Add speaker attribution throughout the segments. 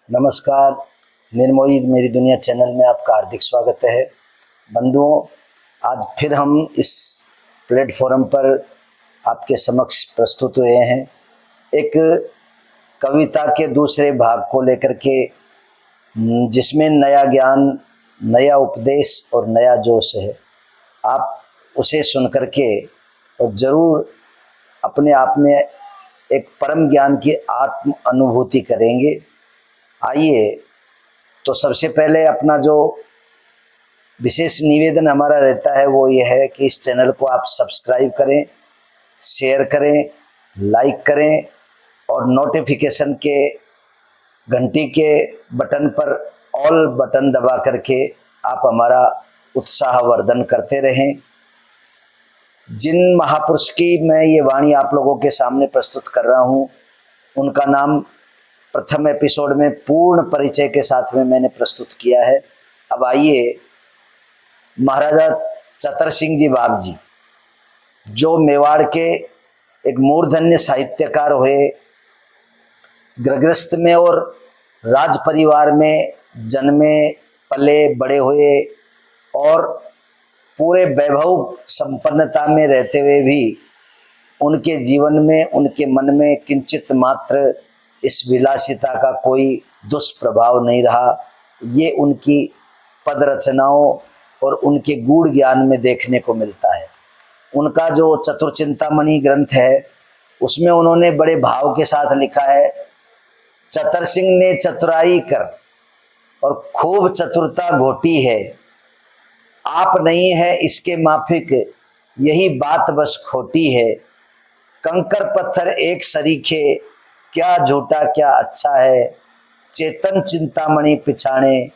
Speaker 1: नमस्कार। निर्मोही मेरी दुनिया चैनल में आपका हार्दिक स्वागत है। बंधुओं, आज फिर हम इस प्लेटफॉर्म पर आपके समक्ष प्रस्तुत हुए हैं एक कविता के दूसरे भाग को लेकर के, जिसमें नया ज्ञान, नया उपदेश और नया जोश है। आप उसे सुन करके और ज़रूर अपने आप में एक परम ज्ञान की आत्म अनुभूति करेंगे। आइए, तो सबसे पहले अपना जो विशेष निवेदन हमारा रहता है वो ये है कि इस चैनल को आप सब्सक्राइब करें, शेयर करें, लाइक करें और नोटिफिकेशन के घंटी के बटन पर ऑल बटन दबा करके आप हमारा उत्साहवर्धन करते रहें। जिन महापुरुष की मैं ये वाणी आप लोगों के सामने प्रस्तुत कर रहा हूँ, उनका नाम प्रथम एपिसोड में पूर्ण परिचय के साथ में मैंने प्रस्तुत किया है। अब आइए, महाराजा चतर सिंह जी बाप जी, जो मेवाड़ के एक मूर्धन्य साहित्यकार हुए, गृहस्थ में और राज परिवार में जन्मे पले बड़े हुए और पूरे वैभव संपन्नता में रहते हुए भी उनके जीवन में, उनके मन में किंचित मात्र इस विलासिता का कोई दुष्प्रभाव नहीं रहा। ये उनकी पद रचनाओं और उनके गूढ़ ज्ञान में देखने को मिलता है। उनका जो चतुर्चिंतामणि ग्रंथ है, उसमें उन्होंने बड़े भाव के साथ लिखा है, चतर सिंह ने चतुराई कर और खूब चतुरता घोटी है, आप नहीं है इसके माफिक, यही बात बस खोटी है। कंकर पत्थर एक सरीखे, क्या झूठा क्या अच्छा है, चेतन चिंतामणि पिछाणे,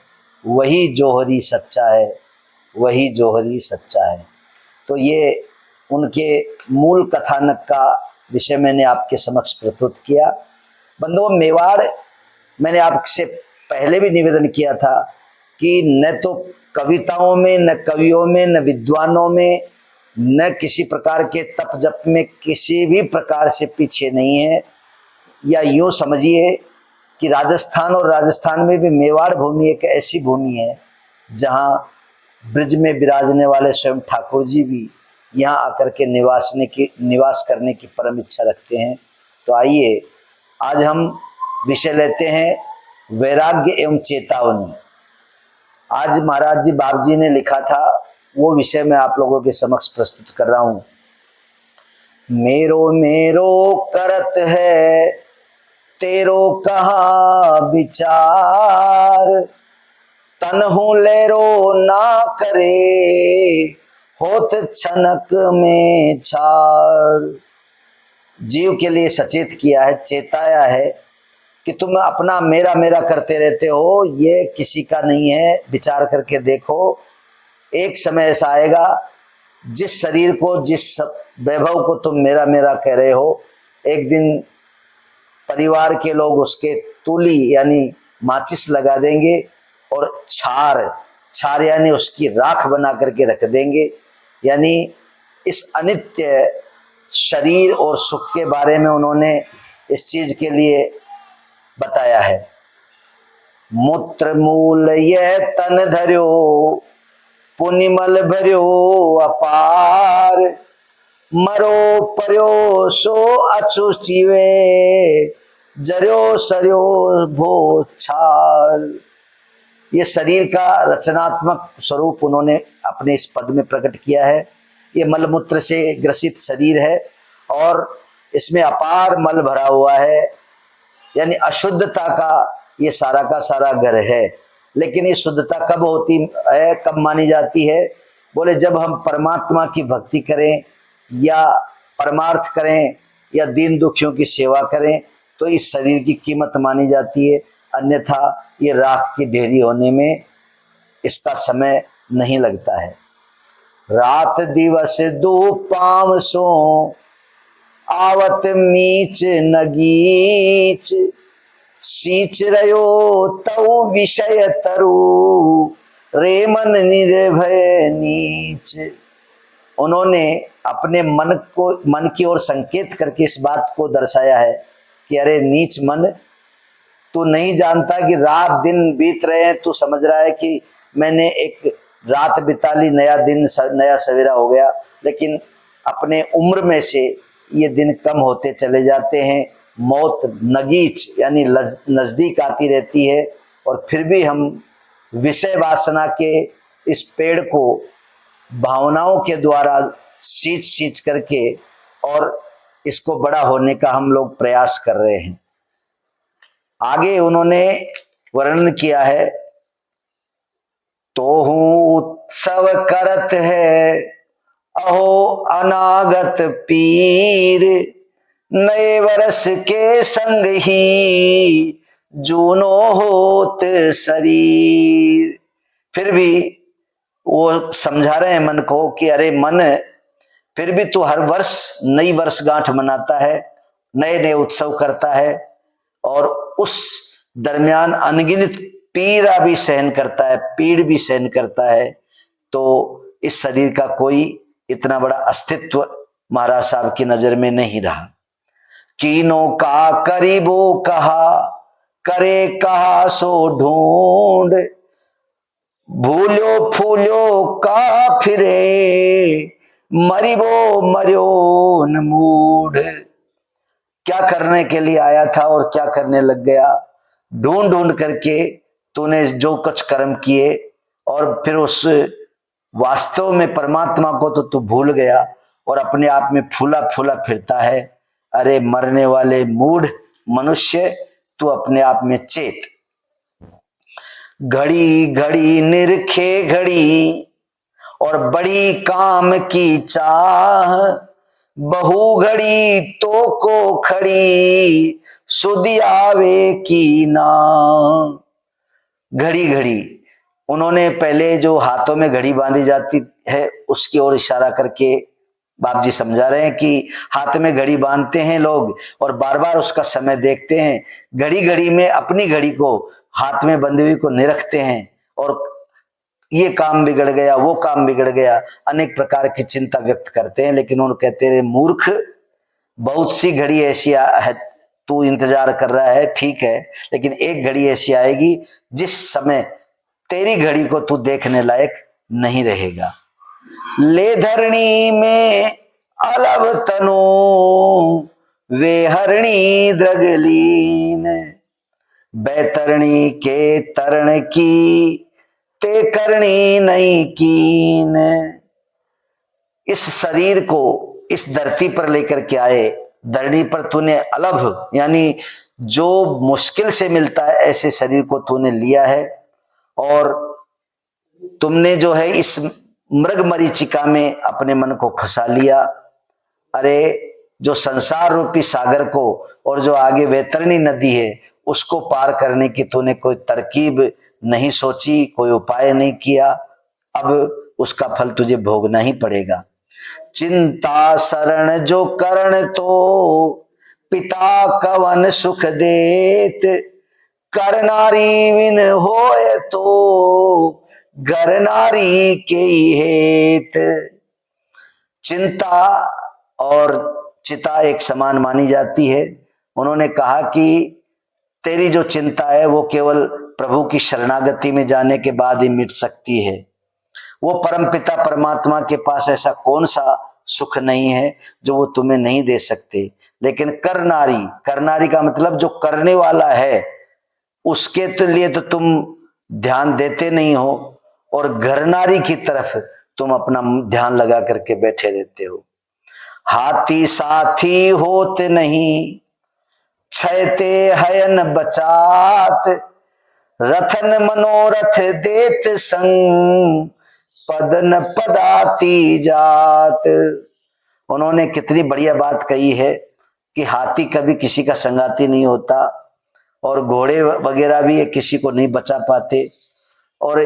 Speaker 1: वही जोहरी सच्चा है, वही जोहरी सच्चा है। तो ये उनके मूल कथानक का विषय मैंने आपके समक्ष प्रस्तुत किया। बंधुओं, मेवाड़, मैंने आपसे पहले भी निवेदन किया था कि न तो कविताओं में, न कवियों में, न विद्वानों में, न किसी प्रकार के तप जप में किसी भी प्रकार से पीछे नहीं है। या यूँ समझिए कि राजस्थान और राजस्थान में भी मेवाड़ भूमि एक ऐसी भूमि है जहाँ ब्रज में विराजने वाले स्वयं ठाकुर जी भी यहाँ आकर के निवास करने की परम इच्छा रखते हैं। तो आइए, आज हम विषय लेते हैं वैराग्य एवं चेतावनी। आज महाराज जी बाप जी ने लिखा था, वो विषय मैं आप लोगों के समक्ष प्रस्तुत कर रहा हूँ। मेरो मेरो करत है तेरो कहा विचार, तनहु लेरो ना करे, होत छनक में छार। जीव के लिए सचेत किया है, चेताया है कि तुम अपना मेरा मेरा करते रहते हो, ये किसी का नहीं है। विचार करके देखो, एक समय ऐसा आएगा जिस शरीर को, जिस वैभव को तुम मेरा मेरा कह रहे हो, एक दिन परिवार के लोग उसके तूली यानी माचिस लगा देंगे और छार यानी उसकी राख बना करके रख देंगे। यानी इस अनित्य शरीर और सुख के बारे में उन्होंने इस चीज के लिए बताया है। मूत्र मूल यह तन धर्यो, पुनिमल भर्यो अपार, मरो पर्यो सो अचुचिवे, जर्यो सरयो भो छाल। ये शरीर का रचनात्मक स्वरूप उन्होंने अपने इस पद में प्रकट किया है। ये मलमूत्र से ग्रसित शरीर है और इसमें अपार मल भरा हुआ है, यानी अशुद्धता का ये सारा का सारा घर है। लेकिन ये शुद्धता कब होती है, कब मानी जाती है? बोले, जब हम परमात्मा की भक्ति करें या परमार्थ करें या दीन दुखियों की सेवा करें तो इस शरीर की कीमत मानी जाती है। अन्यथा ये राख की ढेरी होने में इसका समय नहीं लगता है। रात दिवस दो पाँव सो, आवत मीच नगीच, सींच रयो तऊ विषय तरु, रे मन निर्भय नीच। उन्होंने अपने मन की ओर संकेत करके इस बात को दर्शाया है कि अरे नीच मन, तू नहीं जानता कि रात दिन बीत रहे हैं, तू समझ रहा है कि मैंने एक रात बिता ली, नया दिन नया सवेरा हो गया, लेकिन अपने उम्र में से ये दिन कम होते चले जाते हैं। मौत नगीच यानी नजदीक आती रहती है, और फिर भी हम विषय वासना के इस पेड़ को भावनाओं के द्वारा सींच सींच करके और इसको बड़ा होने का हम लोग प्रयास कर रहे हैं। आगे उन्होंने वर्णन किया है, तो हूँ उत्सव करत है अहो अनागत पीर, नए वर्ष के संग ही जूनो होत शरीर। फिर भी वो समझा रहे हैं मन को कि अरे मन, फिर भी तू हर वर्ष नई वर्षगांठ मनाता है, नए नए उत्सव करता है, और उस दरमियान अनगिनत पीड़ा भी सहन करता है, पीड़ भी सहन करता है। तो इस शरीर का कोई इतना बड़ा अस्तित्व महाराज साहब की नजर में नहीं रहा। कीनों का करीबो कहा, करे कहा सो ढूंढ, भूलो फूलो का फिरे, मरिबो मरियो न मूढ़। क्या करने के लिए आया था और क्या करने लग गया? ढूंढ ढूंढ करके तूने जो कुछ कर्म किए, और फिर उस वास्तव में परमात्मा को तो तू भूल गया और अपने आप में फूला फूला फिरता है। अरे मरने वाले मूढ़ मनुष्य, तू अपने आप में चेत। घड़ी घड़ी निरखे घड़ी और बड़ी काम की चाह, बहु घड़ी तो को खड़ी सुधि आवे की ना। घड़ी घड़ी, उन्होंने पहले जो हाथों में घड़ी बांधी जाती है उसकी ओर इशारा करके बाप जी समझा रहे हैं कि हाथ में घड़ी बांधते हैं लोग और बार बार उसका समय देखते हैं। घड़ी घड़ी में अपनी घड़ी को हाथ में बंधी हुई को निरखते हैं, और ये काम बिगड़ गया, वो काम बिगड़ गया, अनेक प्रकार की चिंता व्यक्त करते हैं। लेकिन उन कहते हैं मूर्ख, बहुत सी घड़ी ऐसी है तू इंतजार कर रहा है, ठीक है, लेकिन एक घड़ी ऐसी आएगी जिस समय तेरी घड़ी को तू देखने लायक नहीं रहेगा। ले धरणी में अलभ तनु, वे हरणी द्रगलीन, बैतरणी के तरण की ते करनी नहीं कीन। इस शरीर को इस धरती पर लेकर के आए, धरणी पर तूने अलभ यानी जो मुश्किल से मिलता है ऐसे शरीर को तूने लिया है, और तुमने जो है इस मृग मरीचिका में अपने मन को फंसा लिया। अरे जो संसार रूपी सागर को और जो आगे वैतरणी नदी है उसको पार करने की तूने कोई तरकीब नहीं सोची, कोई उपाय नहीं किया, अब उसका फल तुझे भोगना ही पड़ेगा। चिंता शरण जो करण तो पिता कवन सुख देत, कर नारी विन होए तो घर नारी के हेत। चिंता और चिता एक समान मानी जाती है। उन्होंने कहा कि तेरी जो चिंता है वो केवल प्रभु की शरणागति में जाने के बाद ही मिट सकती है। वो परमपिता परमात्मा के पास ऐसा कौन सा सुख नहीं है जो वो तुम्हें नहीं दे सकते। लेकिन करनारी, करनारी का मतलब जो करने वाला है उसके तो लिए तो तुम ध्यान देते नहीं हो, और घरनारी की तरफ तुम अपना ध्यान लगा करके बैठे रहते हो। हाथी साथी होते नहीं, छैते हयन बचात, रथन मनोरथ देत संग, पदन पदाती जात। उन्होंने कितनी बढ़िया बात कही है कि हाथी कभी किसी का संगाती नहीं होता, और घोड़े वगैरह भी किसी को नहीं बचा पाते, और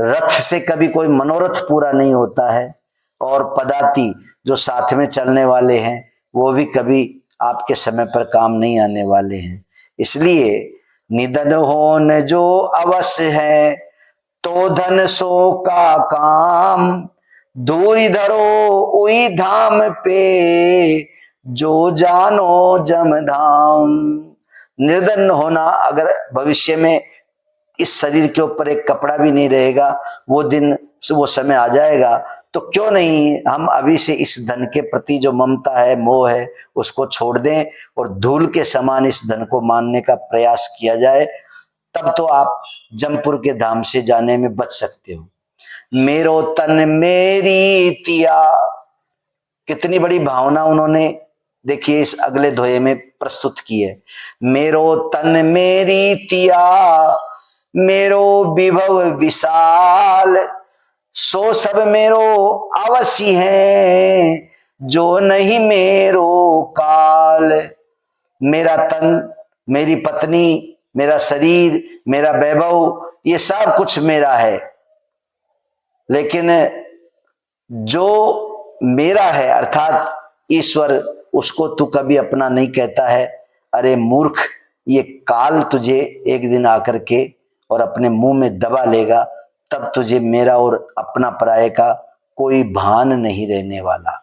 Speaker 1: रथ से कभी कोई मनोरथ पूरा नहीं होता है, और पदाती जो साथ में चलने वाले हैं वो भी कभी आपके समय पर काम नहीं आने वाले हैं। इसलिए निधन होन जो अवश्य है, तो धन सो का काम, दूरी धरो उई धाम पे, जो जानो जम धाम। निर्धन होना, अगर भविष्य में इस शरीर के ऊपर एक कपड़ा भी नहीं रहेगा, वो दिन वो समय आ जाएगा, तो क्यों नहीं हम अभी से इस धन के प्रति जो ममता है, मोह है, उसको छोड़ दें और धूल के समान इस धन को मानने का प्रयास किया जाए। तब तो आप जमपुर के धाम से जाने में बच सकते हो। मेरो तन मेरी तिया, कितनी बड़ी भावना उन्होंने देखिए इस अगले दोहे में प्रस्तुत की है। मेरो तन मेरी तिया, मेरो विभव विशाल, सो सब मेरो अवश्य है, जो नहीं मेरो काल। मेरा तन, मेरी पत्नी, मेरा शरीर, मेरा वैभव, ये सब कुछ मेरा है, लेकिन जो मेरा है अर्थात ईश्वर, उसको तू कभी अपना नहीं कहता है। अरे मूर्ख, ये काल तुझे एक दिन आकर के और अपने मुंह में दबा लेगा, तब तुझे मेरा और अपना पराये का कोई भान नहीं रहने वाला।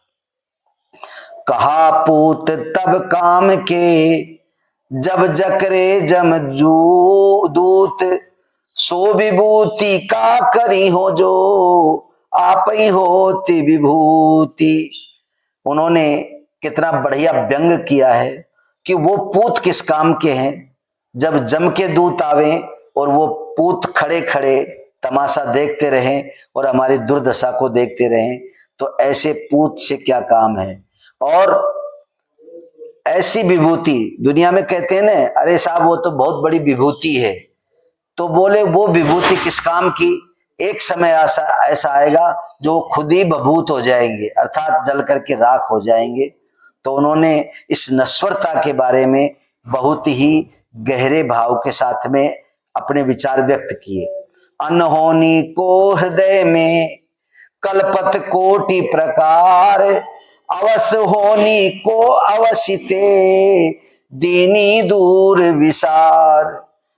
Speaker 1: कहा पूत तब काम के, जब जकरे जम दूत, सो विभूति का करी हो जो, आप ही होती विभूति। उन्होंने कितना बढ़िया व्यंग किया है कि वो पूत किस काम के हैं। जब जम के दूत आवे और वो पूत खड़े खड़े तमाशा देखते रहें और हमारी दुर्दशा को देखते रहें, तो ऐसे पूत से क्या काम है। और ऐसी विभूति दुनिया में कहते हैं ना, अरे साहब वो तो बहुत बड़ी विभूति है, तो बोले वो विभूति किस काम की। एक समय ऐसा आएगा जो खुद ही भभूत हो जाएंगे, अर्थात जल करके राख हो जाएंगे। तो उन्होंने इस नश्वरता के बारे में बहुत ही गहरे भाव के साथ में अपने विचार व्यक्त किए। अनहोनी को हृदय में कल्पत कोटि प्रकार, अवश्य होनी को अवश्यते, दीनी दूर विसार।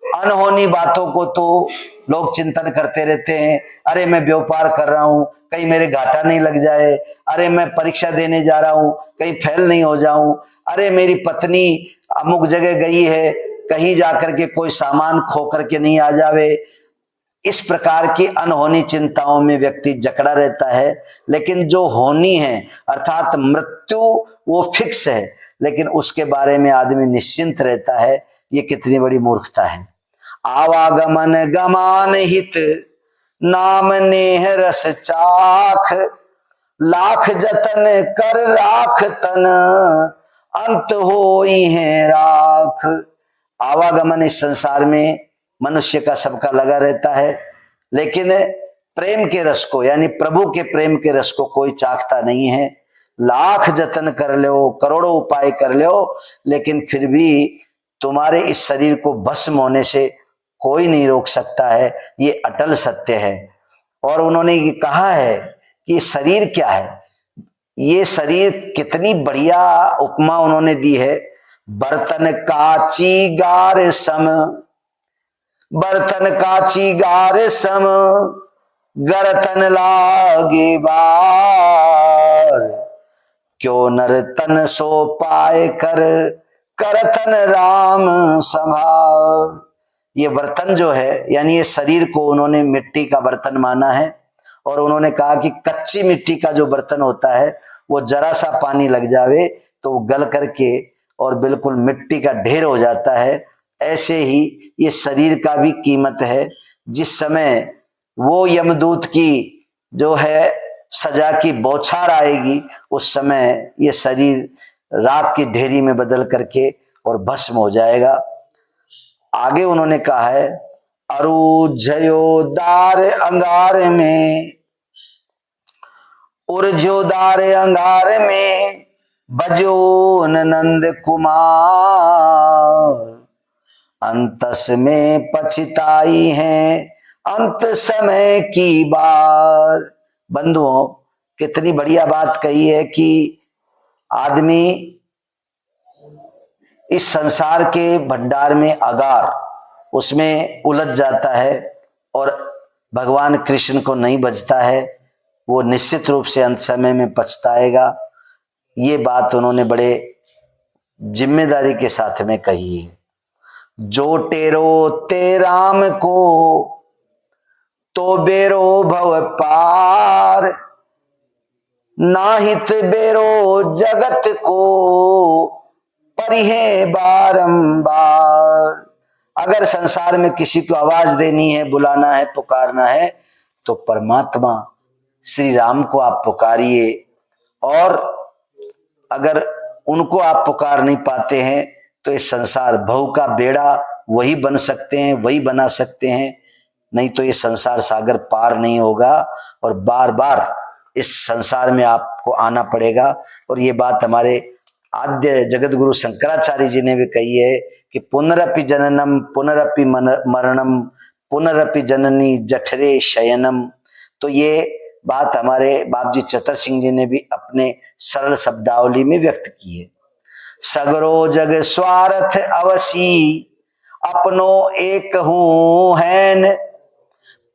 Speaker 1: अनहोनी बातों को तो लोग चिंतन करते रहते हैं। अरे मैं व्यापार कर रहा हूं, कहीं मेरे घाटा नहीं लग जाए। अरे मैं परीक्षा देने जा रहा हूं, कहीं फेल नहीं हो जाऊं। अरे मेरी पत्नी अमुक जगह गई है, कहीं जाकर के कोई सामान खो करके नहीं आ जावे। इस प्रकार की अनहोनी चिंताओं में व्यक्ति जकड़ा रहता है। लेकिन जो होनी है अर्थात मृत्यु, वो फिक्स है, लेकिन उसके बारे में आदमी निश्चिंत रहता है। ये कितनी बड़ी मूर्खता है। आवागमन गमान हित, नाम नेह रस चाख, लाख जतन कर राख तन, अंत होई है राख। आवागमन इस संसार में मनुष्य का सबका लगा रहता है, लेकिन प्रेम के रस को यानी प्रभु के प्रेम के रस को कोई चाखता नहीं है। लाख जतन कर लो, करोड़ों उपाय कर लो, लेकिन फिर भी तुम्हारे इस शरीर को भस्म होने से कोई नहीं रोक सकता है। ये अटल सत्य है। और उन्होंने ये कहा है कि शरीर क्या है। ये शरीर कितनी बढ़िया उपमा उन्होंने दी है। बर्तन काची गार सम, बर्तन काची गार सम, गरतन लागे बार, क्यों नर तन सो पाए कर, करतन राम संभार। ये बर्तन जो है यानी ये शरीर को उन्होंने मिट्टी का बर्तन माना है। और उन्होंने कहा कि कच्ची मिट्टी का जो बर्तन होता है वो जरा सा पानी लग जावे तो वो गल करके और बिल्कुल मिट्टी का ढेर हो जाता है। ऐसे ही ये शरीर का भी कीमत है। जिस समय वो यमदूत की जो है सजा की बौछार आएगी, उस समय ये शरीर राख की ढेरी में बदल करके और भस्म हो जाएगा। आगे उन्होंने कहा है, अरुझयोदार अंगार में, उर्जोदार अंगार में, बजो नंद कुमार, अंतस में पछताई है, अंत समय की बार। बंधुओं, कितनी बढ़िया बात कही है कि आदमी इस संसार के भंडार में अगार उसमें उलझ जाता है और भगवान कृष्ण को नहीं बचता है, वो निश्चित रूप से अंत समय में पछताएगा। ये बात उन्होंने बड़े जिम्मेदारी के साथ में कही है। जो टेरो ते राम को तो बेरो भव पार, नाहित बेरो जगत को परिहे बारंबार। अगर संसार में किसी को आवाज देनी है, बुलाना है, पुकारना है, तो परमात्मा श्री राम को आप पुकारिए। और अगर उनको आप पुकार नहीं पाते हैं तो इस संसार भव का बेड़ा वही बन सकते हैं, वही बना सकते हैं, नहीं तो ये संसार सागर पार नहीं होगा और बार बार इस संसार में आपको आना पड़ेगा। और ये बात हमारे आद्य जगत गुरु शंकराचार्य जी ने भी कही है कि पुनरपि जननम पुनरपि मरणम पुनरपि जननी जठरे शयनम। तो ये बात हमारे बाप जी चतर सिंह जी ने भी अपने सरल शब्दावली में व्यक्त की है। सगरो जग स्वार्थ अवसी अपनो एक हूं हैन,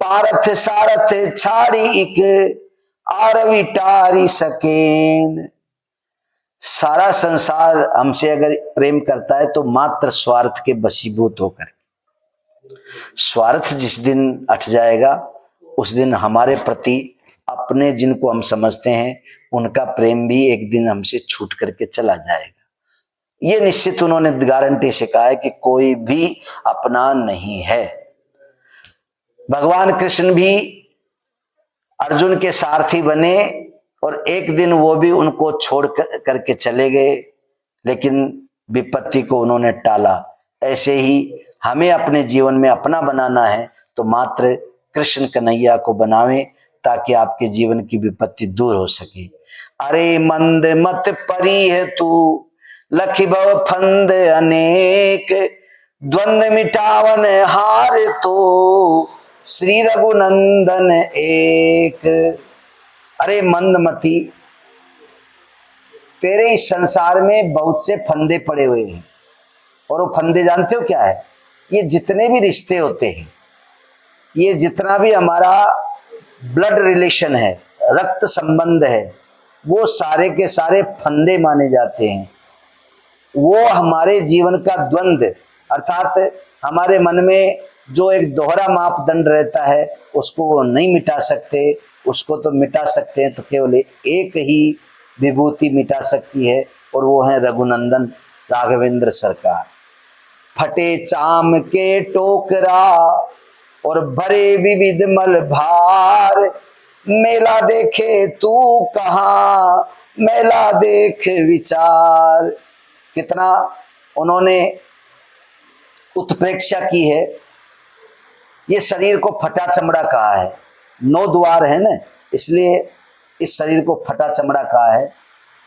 Speaker 1: पारथ सारथ छाड़ी इक आरवी टारी सकेन। सारा संसार हमसे अगर प्रेम करता है तो मात्र स्वार्थ के वशीभूत होकर। स्वार्थ जिस दिन हट जाएगा उस दिन हमारे प्रति अपने जिनको हम समझते हैं उनका प्रेम भी एक दिन हमसे छूट करके चला जाएगा। ये निश्चित उन्होंने गारंटी से कहा है कि कोई भी अपना नहीं है। भगवान कृष्ण भी अर्जुन के सारथी बने और एक दिन वो भी उनको छोड़ करके चले गए, लेकिन विपत्ति को उन्होंने टाला। ऐसे ही हमें अपने जीवन में अपना बनाना है तो मात्र कृष्ण कन्हैया को बनावें ताकि आपके जीवन की विपत्ति दूर हो सके। अरे मंद मत परी है तू लखी भव फंद अनेक, द्वंद मिटावन हार तो श्री रघुनंदन एक। अरे मंदमती, तेरे इस संसार में बहुत से फंदे पड़े हुए हैं। और वो फंदे जानते हो क्या है? ये जितने भी रिश्ते होते हैं, ये जितना भी हमारा ब्लड रिलेशन है, रक्त संबंध है, वो सारे के सारे फंदे माने जाते हैं। वो हमारे जीवन का द्वंद अर्थात हमारे मन में जो एक दोहरा मापदंड रहता है उसको वो नहीं मिटा सकते। उसको तो मिटा सकते हैं तो केवल एक ही विभूति मिटा सकती है और वो है रघुनंदन राघवेंद्र सरकार। फटे चाम के टोकरा और भरे विविध मल भार, मेला देखे तू कहाँ मेला देख विचार। कितना उन्होंने उत्प्रेक्षा की है। ये शरीर को फटा चमड़ा कहा है, 9 द्वार है ना, इसलिए इस शरीर को फटा चमड़ा कहा है।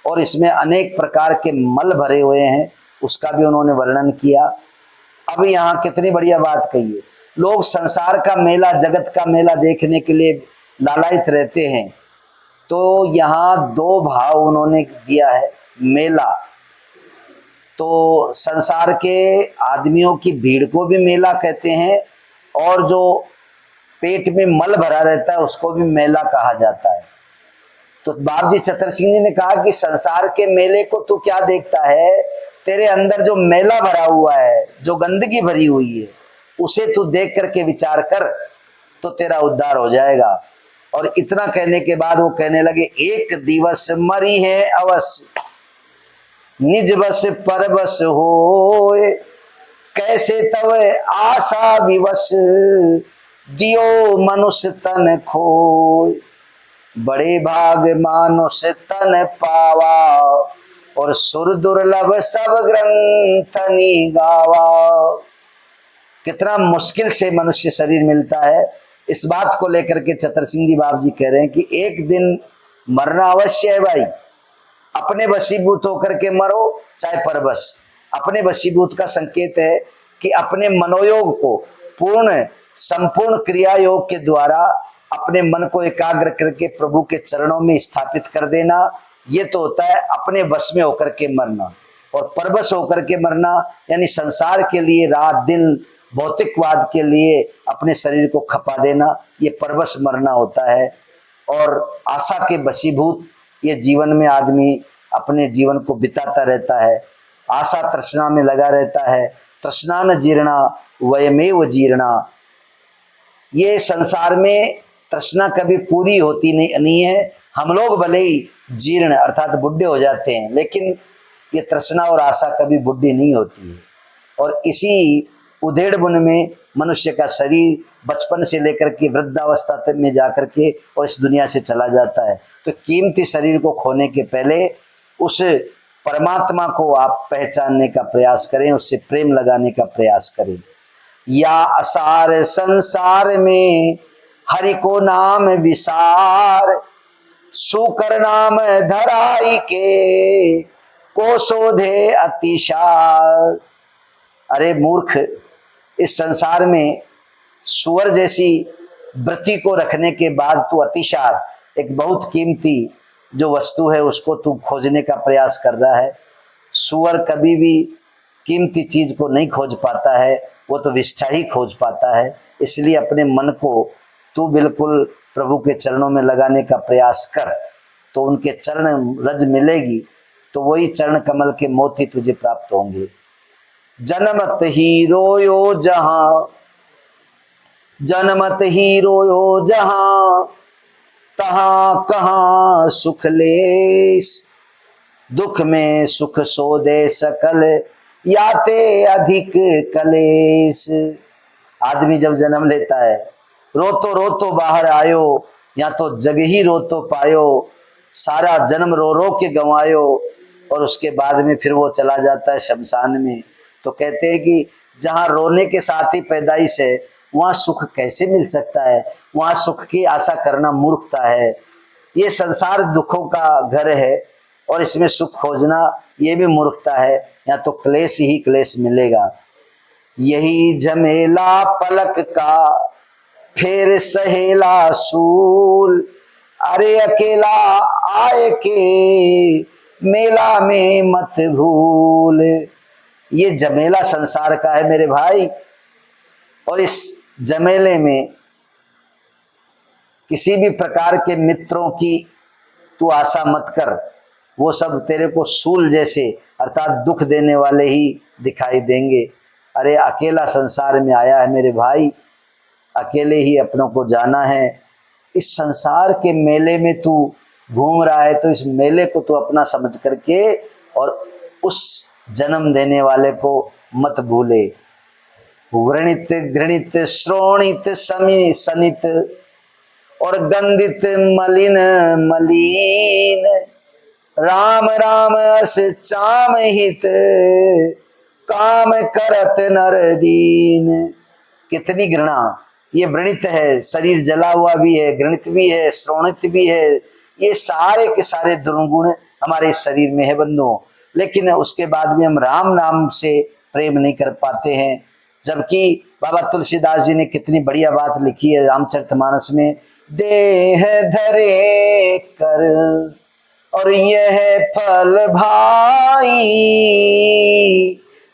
Speaker 1: और इसमें अनेक प्रकार के मल भरे हुए हैं, उसका भी उन्होंने वर्णन किया। अब यहाँ कितनी बढ़िया बात कही है। लोग संसार का मेला, जगत का मेला देखने के लिए लालायित रहते हैं, तो यहाँ 2 भाव उन्होंने दिया है। मेला तो संसार के आदमियों की भीड़ को भी मेला कहते हैं, और जो पेट में मल भरा रहता है उसको भी मेला कहा जाता है। तो बाप जी चतर सिंह जी ने कहा कि संसार के मेले को तू क्या देखता है? तेरे अंदर जो मेला भरा हुआ है, जो गंदगी भरी हुई है, उसे तू देख करके विचार कर तो तेरा उद्धार हो जाएगा। और इतना कहने के बाद वो कहने लगे, एक दिवस मरी है अवश्य निज बस पर बस होए, कैसे तव आशा विवश दियो मनुष्य तन खोए। बड़े भाग मानुष्य तन पावा और सुर दुर्लभ सब ग्रंथनि गावा। कितना मुश्किल से मनुष्य शरीर मिलता है। इस बात को लेकर के चतर सिंह जी बाप जी कह रहे हैं कि एक दिन मरना अवश्य है भाई। अपने वशीभूत होकर के मरो चाहे परबस। अपने वशीभूत का संकेत है कि अपने मनोयोग को पूर्ण संपूर्ण क्रिया योग के द्वारा अपने मन को एकाग्र करके प्रभु के चरणों में स्थापित कर देना। ये तो होता है अपने वश में होकर के मरना। और परबस होकर के मरना यानी संसार के लिए रात दिन भौतिकवाद के लिए अपने शरीर को खपा देना, ये परबस मरना होता है। और आशा के वशीभूत ये जीवन में आदमी अपने जीवन को बिताता रहता है, आशा तृष्णा में लगा रहता है। तृष्णा न जीर्णा वयमेव जीर्णा। ये संसार में तृष्णा कभी पूरी होती नहीं है। हम लोग भले ही जीर्ण अर्थात बुढ़े हो जाते हैं, लेकिन ये तृष्णा और आशा कभी बुढ़ी नहीं होती है। और इसी उधेड़ बुन में मनुष्य का शरीर बचपन से लेकर के वृद्धावस्था तक में जाकर के और इस दुनिया से चला जाता है। तो कीमती शरीर को खोने के पहले उस परमात्मा को आप पहचानने का प्रयास करें, उससे प्रेम लगाने का प्रयास करें। या असार संसार में हरि को नाम विसार, सुकर नाम धराई के को शोधे अतिशार। अरे मूर्ख, इस संसार में सुअर जैसी वृत्ति को रखने के बाद तू अतिशार, एक बहुत कीमती जो वस्तु है उसको तू खोजने का प्रयास कर रहा है। सुअर कभी भी कीमती चीज को नहीं खोज पाता है, वो तो विष्ठा ही खोज पाता है। इसलिए अपने मन को तू बिल्कुल प्रभु के चरणों में लगाने का प्रयास कर, तो उनके चरण रज मिलेगी, तो वही चरण कमल के मोती तुझे प्राप्त होंगे। जनमत ही रोयो जहां, जनमत ही रोयो जहां, तहां कहां सुख लेस, दुख में सुख सोदे सकल, याते अधिक कलेस। आदमी जब जन्म लेता है, रो तो बाहर आयो, या तो जग ही रो तो पायो, सारा जन्म रो रो के गंवायो, और उसके बाद में फिर वो चला जाता है शमशान में। तो कहते हैं कि जहाँ रोने के साथ ही पैदाइश है, वहाँ सुख कैसे मिल सकता है? वहाँ सुख की आशा करना मूर्खता है। ये संसार दुखों का घर है और इसमें सुख खोजना ये भी मूर्खता है। या तो क्लेश ही क्लेश मिलेगा। यही झमेला पलक का फिर सहेला सूल, अरे अकेला आए के मेला में मत भूल। ये जमेला संसार का है मेरे भाई, और इस जमेले में किसी भी प्रकार के मित्रों की तू आशा मत कर। वो सब तेरे को सूल जैसे अर्थात दुख देने वाले ही दिखाई देंगे। अरे अकेला संसार में आया है मेरे भाई, अकेले ही अपनों को जाना है। इस संसार के मेले में तू घूम रहा है, तो इस मेले को तू अपना समझ करके और उस जन्म देने वाले को मत भूले। व्रणित घृणित श्रोणित समी सनित और गंधित मलिन मलिन, राम राम अस चाम हित, काम करत नर दीन। कितनी घृणा! ये व्रणित है, शरीर जला हुआ भी है, घृणित भी है, श्रोणित भी है। ये सारे के सारे दुर्गुण हमारे शरीर में है बंधुओं। लेकिन उसके बाद भी हम राम नाम से प्रेम नहीं कर पाते हैं। जबकि बाबा तुलसीदास जी ने कितनी बढ़िया बात लिखी है रामचरितमानस में। देह धरे कर और यह फल भाई,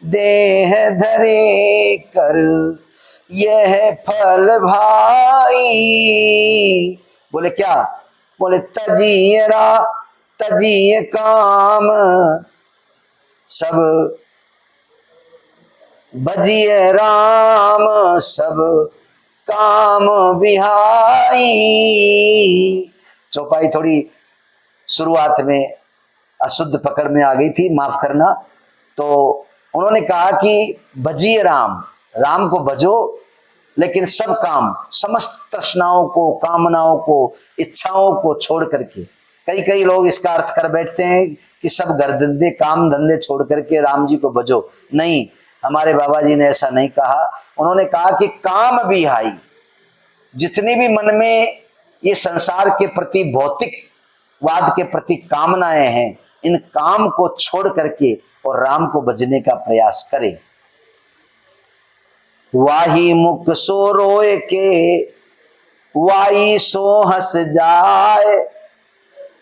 Speaker 1: देह धरे कर यह फल भाई। बोले क्या? बोले तजिए काम सब भजिए राम, सब काम बिहाई। चौपाई थोड़ी शुरुआत में अशुद्ध पकड़ में आ गई थी, माफ करना। तो उन्होंने कहा कि भजिए राम, राम को भजो, लेकिन सब काम, समस्त तृष्णाओं को, कामनाओं को, इच्छाओं को छोड़ करके। कई लोग इसका अर्थ कर बैठते हैं कि सब घर धंधे काम धंधे छोड़ करके राम जी को भजो। नहीं, हमारे बाबा जी ने ऐसा नहीं कहा। उन्होंने कहा कि काम बिहाई, जितनी भी मन में ये संसार के प्रति, भौतिकवाद के प्रति कामनाएं हैं, इन काम को छोड़ करके और राम को भजने का प्रयास करें। वाही मुख सो रोए के, वाई सो हंस जाए,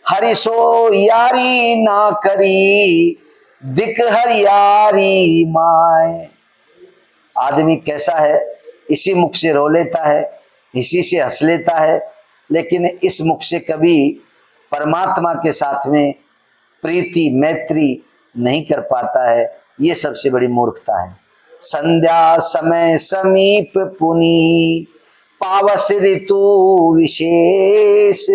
Speaker 1: हरि सो यारी ना करी, दिक हरियारी माए। आदमी कैसा है? इसी मुख से रो लेता है, इसी से हंस लेता है, लेकिन इस मुख से कभी परमात्मा के साथ में प्रीति मैत्री नहीं कर पाता है। ये सबसे बड़ी मूर्खता है। संध्या समय समीप पुनी, पावस ऋतु विशेष,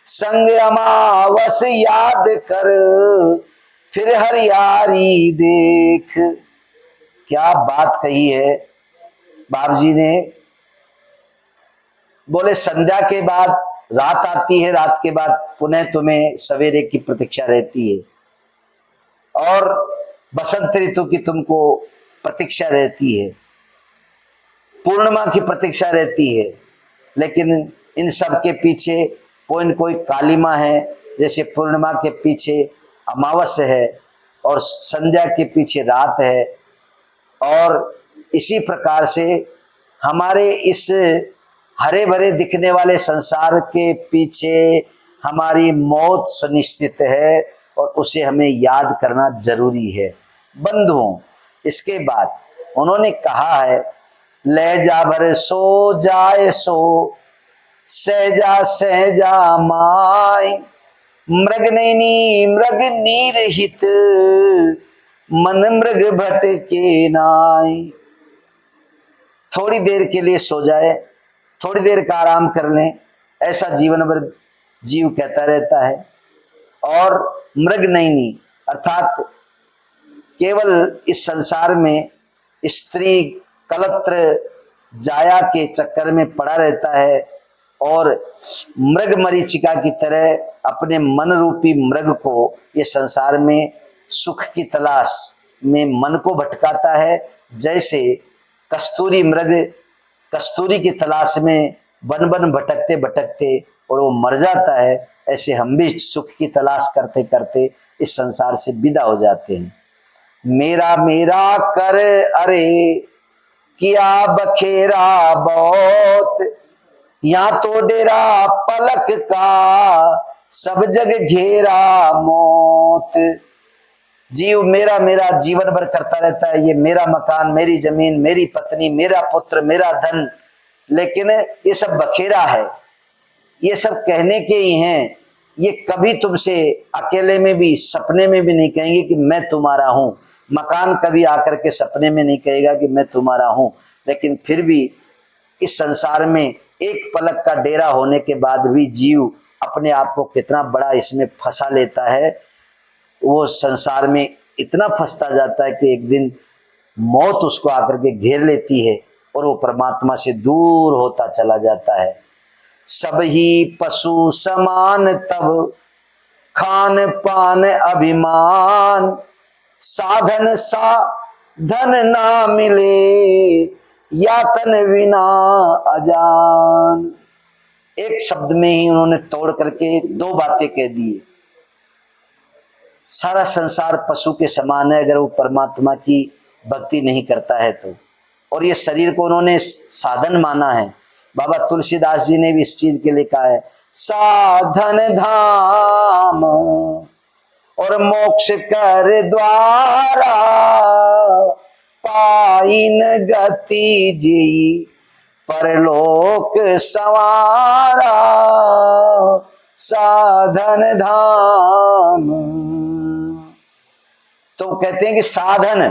Speaker 1: संग अमावस याद कर, फिर हरियारी देख। क्या बात कही है बाप जी ने। बोले संध्या के बाद रात आती है, रात के बाद पुनः तुम्हें सवेरे की प्रतीक्षा रहती है, और बसंत ऋतु की तुमको प्रतीक्षा रहती है, पूर्णिमा की प्रतीक्षा रहती है। लेकिन इन सब के पीछे कोई न कोई कालिमा है। जैसे पूर्णिमा के पीछे अमावस्या है और संध्या के पीछे रात है, और इसी प्रकार से हमारे इस हरे भरे दिखने वाले संसार के पीछे हमारी मौत सुनिश्चित है, और उसे हमें याद करना जरूरी है। बंधुओं, इसके बाद उन्होंने कहा है, ले जा भर सो जाए सो, सहजा सहजा माय, मृग नैनी मृग नीरहित, मन मृग भटके नाय। थोड़ी देर के लिए सो जाए, थोड़ी देर का आराम कर लें, ऐसा जीवन भर जीव कहता रहता है। और मृग नैनी अर्थात केवल इस संसार में स्त्री कलत्र जाया के चक्कर में पड़ा रहता है, और मृग मरीचिका की तरह अपने मन रूपी मृग को ये संसार में सुख की तलाश में मन को भटकाता है। जैसे कस्तूरी मृग कस्तूरी की तलाश में बन बन भटकते भटकते और वो मर जाता है, ऐसे हम भी सुख की तलाश करते करते इस संसार से विदा हो जाते हैं। मेरा मेरा कर अरे किया बखेरा बहुत, यहाँ तो डेरा पलक का, सब जग घेरा मौत। जीव मेरा मेरा जीवन भर करता रहता है, ये मेरा मकान, मेरी जमीन, मेरी पत्नी, मेरा पुत्र, मेरा धन, लेकिन ये सब बखेरा है, ये सब कहने के ही हैं। ये कभी तुमसे अकेले में भी सपने में भी नहीं कहेंगे कि मैं तुम्हारा हूं। मकान कभी आकर के सपने में नहीं कहेगा कि मैं तुम्हारा हूं। लेकिन फिर भी इस संसार में एक पलक का डेरा होने के बाद भी जीव अपने आप को कितना बड़ा इसमें फंसा लेता है। वो संसार में इतना फंसता जाता है कि एक दिन मौत उसको आकर के घेर लेती है और वो परमात्मा से दूर होता चला जाता है। सब ही पशु समान तब, खान पान अभिमान, साधन सा धन ना मिले, यातन विना अजान। एक शब्द में ही उन्होंने तोड़ करके दो बातें कह दी। सारा संसार पशु के समान है अगर वो परमात्मा की भक्ति नहीं करता है तो। और ये शरीर को उन्होंने साधन माना है। बाबा तुलसीदास जी ने भी इस चीज के लिए कहा है, साधन धाम और मोक्ष कर द्वारा, पाइन गति जी परलोक सवारा, साधन धाम। तो कहते हैं कि साधन,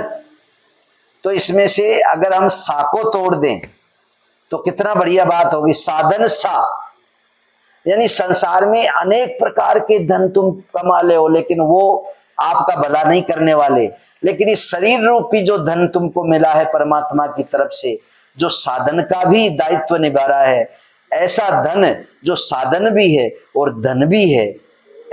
Speaker 1: तो इसमें से अगर हम सा को तोड़ दें तो कितना बढ़िया बात होगी। साधन सा यानी संसार में अनेक प्रकार के धन तुम कमा ले हो, लेकिन वो आपका भला नहीं करने वाले। लेकिन इस शरीर रूपी जो धन तुमको मिला है परमात्मा की तरफ से, जो साधन का भी दायित्व निभा रहा है, ऐसा धन जो साधन भी है और धन भी है,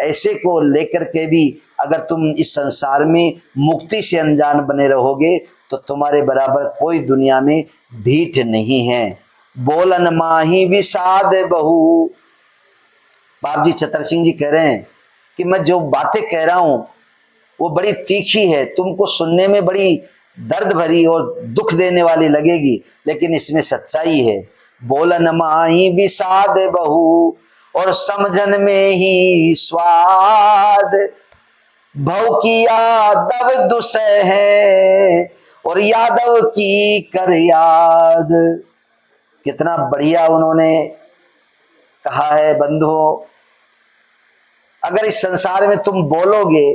Speaker 1: ऐसे को लेकर के भी अगर तुम इस संसार में मुक्ति से अनजान बने रहोगे तो तुम्हारे बराबर कोई दुनिया में ढीठ नहीं है। बोलन माही विषाद बहु। बाप जी चतर सिंह जी कह रहे हैं कि मैं जो बातें कह रहा हूं वो बड़ी तीखी है, तुमको सुनने में बड़ी दर्द भरी और दुख देने वाली लगेगी, लेकिन इसमें सच्चाई है। बोलन माही विषाद बहु और समझन में ही स्वाद, भव की यादव दुसह है और यादव की कर याद। कितना बढ़िया उन्होंने कहा है बंधुओं। अगर इस संसार में तुम बोलोगे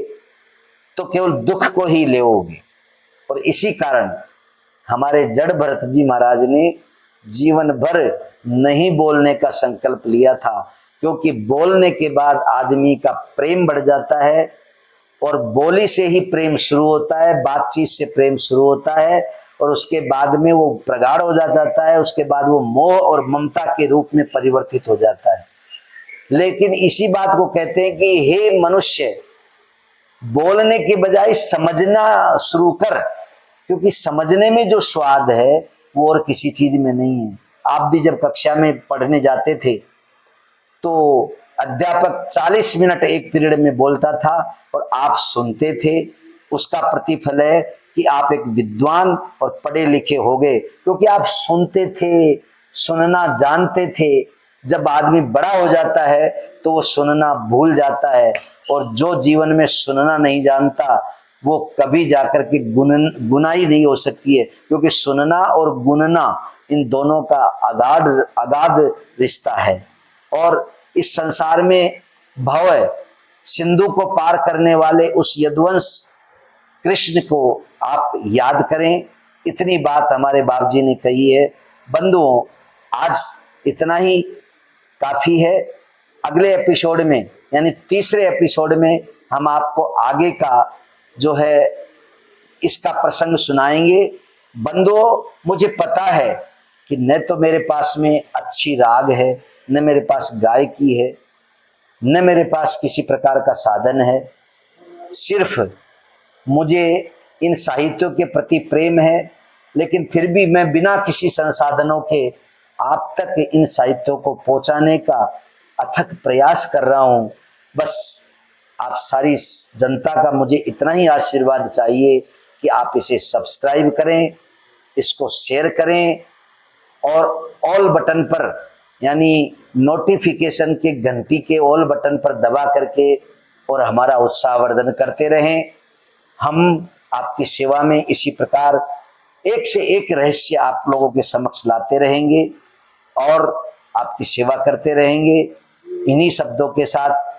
Speaker 1: तो केवल दुख को ही लेओगे, और इसी कारण हमारे जड़ भरत जी महाराज ने जीवन भर नहीं बोलने का संकल्प लिया था, क्योंकि बोलने के बाद आदमी का प्रेम बढ़ जाता है और बोली से ही प्रेम शुरू होता है, बातचीत से प्रेम शुरू होता है और उसके बाद में वो प्रगाढ़ हो जाता है, उसके बाद वो मोह और ममता के रूप में परिवर्तित हो जाता है। लेकिन इसी बात को कहते हैं कि हे मनुष्य, बोलने के बजाय समझना शुरू कर, क्योंकि समझने में जो स्वाद है वो और किसी चीज में नहीं है। आप भी जब कक्षा में पढ़ने जाते थे तो अध्यापक 40 मिनट एक पीरियड में बोलता था और आप सुनते थे, उसका प्रतिफल है कि आप एक विद्वान और पढ़े लिखे हो गए, क्योंकि आप सुनते थे, सुनना जानते थे। जब आदमी बड़ा हो जाता है तो वो सुनना भूल जाता है, और जो जीवन में सुनना नहीं जानता वो कभी जाकर के गुनाही नहीं हो सकती है, क्योंकि सुनना और गुनना इन दोनों का अगाध रिश्ता है। और इस संसार में भव सिंधु को पार करने वाले उस यदुवंश कृष्ण को आप याद करें। इतनी बात हमारे बाप जी ने कही है। बंधुओं, आज इतना ही काफी है। अगले एपिसोड में यानी तीसरे एपिसोड में हम आपको आगे का जो है इसका प्रसंग सुनाएंगे। बंधुओं, मुझे पता है कि न तो मेरे पास में अच्छी राग है, न मेरे पास गायकी है, न मेरे पास किसी प्रकार का साधन है, सिर्फ मुझे इन साहित्यों के प्रति प्रेम है। लेकिन फिर भी मैं बिना किसी संसाधनों के आप तक इन साहित्यों को पहुंचाने का अथक प्रयास कर रहा हूं। बस आप सारी जनता का मुझे इतना ही आशीर्वाद चाहिए कि आप इसे सब्सक्राइब करें, इसको शेयर करें और ऑल बटन पर यानी नोटिफिकेशन के घंटी के ऑल बटन पर दबा करके और हमारा उत्साहवर्धन करते रहें। हम आपकी सेवा में इसी प्रकार एक से एक रहस्य आप लोगों के समक्ष लाते रहेंगे और आपकी सेवा करते रहेंगे। इन्हीं शब्दों के साथ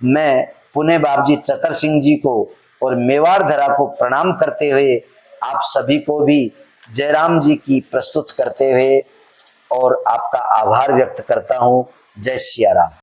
Speaker 1: मैं पुणे बाबजी चतर सिंह जी को और मेवाड़ धरा को प्रणाम करते हुए आप सभी को भी जयराम जी की प्रस्तुत करते हुए और आपका आभार व्यक्त करता हूं। जय सिया राम।